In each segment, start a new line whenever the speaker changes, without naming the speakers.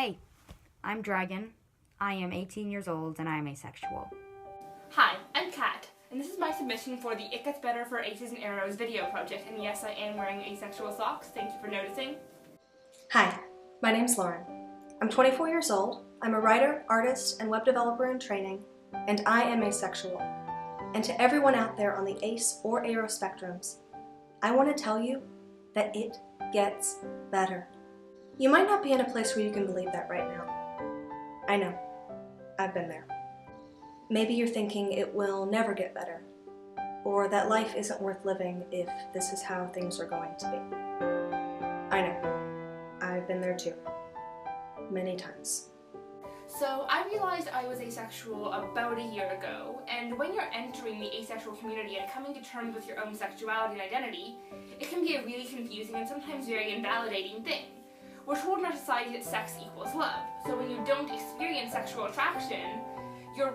Hey, I'm Dragon. I am 18 years old and I am asexual.
Hi, I'm Kat, and this is my submission for the It Gets Better for Aces and Aros video project, and yes, I am wearing asexual socks. Thank you for noticing.
Hi, my name's Lauren. I'm 24 years old. I'm a writer, artist, and web developer in training, and I am asexual. And to everyone out there on the ace or Aros spectrums, I want to tell you that it gets better. You might not be in a place where you can believe that right now. I know. I've been there. Maybe you're thinking it will never get better, or that life isn't worth living if this is how things are going to be. I know. I've been there too. Many times.
So I realized I was asexual about a year ago, and when you're entering the asexual community and coming to terms with your own sexuality and identity, it can be a really confusing and sometimes very invalidating thing. We're told in our society that sex equals love, so when you don't experience sexual attraction, you're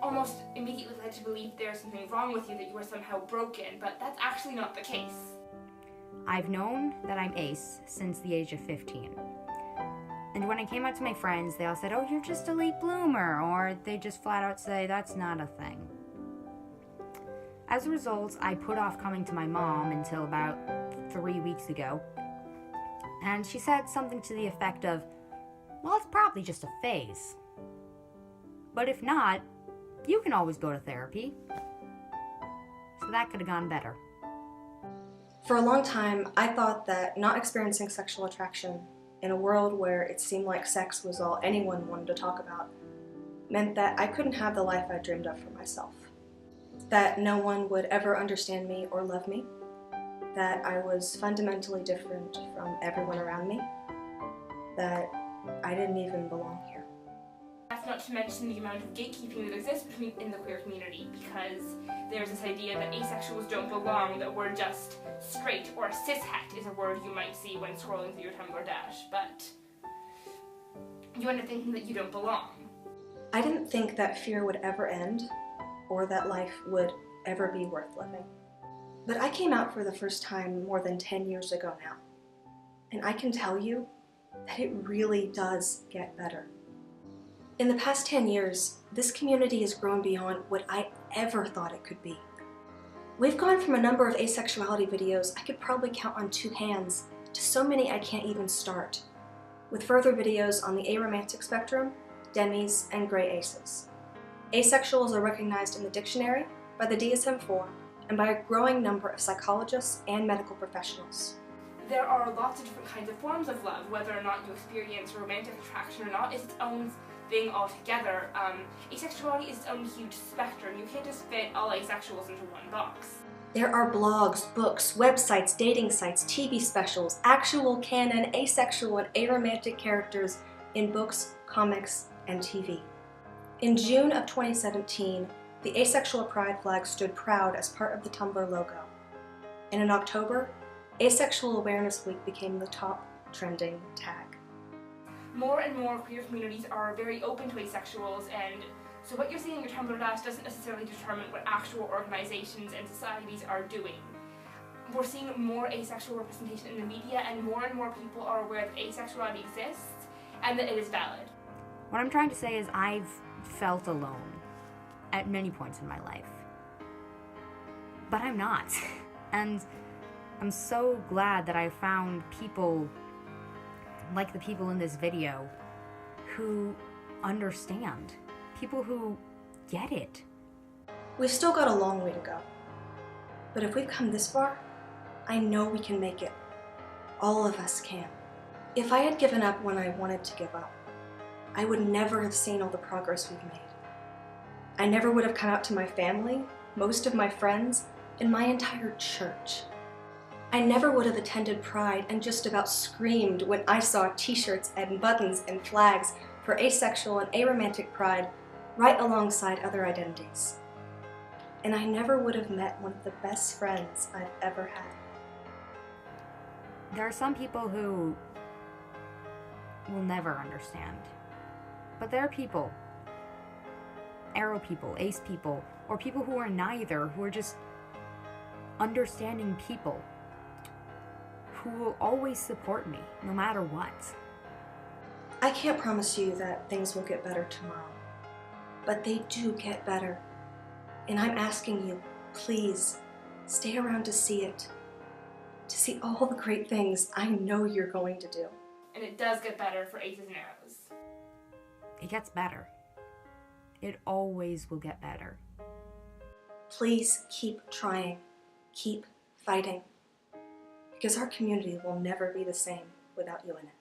almost immediately led to believe there's something wrong with you, that you are somehow broken, but that's actually not the case.
I've known that I'm ace since the age of 15. And when I came out to my friends, they all said, "Oh, you're just a late bloomer," or they just flat out say, "That's not a thing." As a result, I put off coming to my mom until about 3 weeks ago. And she said something to the effect of, "Well, it's probably just a phase. But if not, you can always go to therapy." So that could have gone better.
For a long time, I thought that not experiencing sexual attraction in a world where it seemed like sex was all anyone wanted to talk about meant that I couldn't have the life I dreamed of for myself. That no one would ever understand me or love me. That I was fundamentally different from everyone around me. That I didn't even belong here.
That's not to mention the amount of gatekeeping that exists in the queer community, because there's this idea that asexuals don't belong, that we're just straight, or cishet is a word you might see when scrolling through your Tumblr dash, but you end up thinking that you don't belong.
I didn't think that fear would ever end, or that life would ever be worth living. But I came out for the first time more than 10 years ago now, and I can tell you that it really does get better. In the past 10 years, this community has grown beyond what I ever thought it could be. We've gone from a number of asexuality videos I could probably count on 2 hands to so many I can't even start, with further videos on the aromantic spectrum, demis, and gray aces. Asexuals are recognized in the dictionary, by the DSM-4, and by a growing number of psychologists and medical professionals.
There are lots of different kinds of forms of love. Whether or not you experience romantic attraction or not is its own thing altogether. Asexuality is its own huge spectrum. You can't just fit all asexuals into one box.
There are blogs, books, websites, dating sites, TV specials, actual canon asexual and aromantic characters in books, comics, and TV. In June of 2017, the asexual pride flag stood proud as part of the Tumblr logo. And in October, Asexual Awareness Week became the top trending tag.
More and more queer communities are very open to asexuals, and so what you're seeing in your Tumblr dash doesn't necessarily determine what actual organizations and societies are doing. We're seeing more asexual representation in the media, and more people are aware that asexuality exists and that it is valid.
What I'm trying to say is I've felt alone at many points in my life. But I'm not. And I'm so glad that I found people like the people in this video who understand. People who get it.
We've still got a long way to go. But if we've come this far, I know we can make it. All of us can. If I had given up when I wanted to give up, I would never have seen all the progress we've made. I never would have come out to my family, most of my friends, and my entire church. I never would have attended Pride and just about screamed when I saw t-shirts and buttons and flags for asexual and aromantic pride right alongside other identities. And I never would have met one of the best friends I've ever had.
There are some people who will never understand. But there are people, Aro people, ace people, or people who are neither, who are just understanding people, who will always support me, no matter what.
I can't promise you that things will get better tomorrow, but they do get better. And I'm asking you, please, stay around to see it. To see all the great things I know you're going to do.
And it does get better for aces and arrows.
It gets better. It always will get better.
Please keep trying. Keep fighting. Because our community will never be the same without you in it.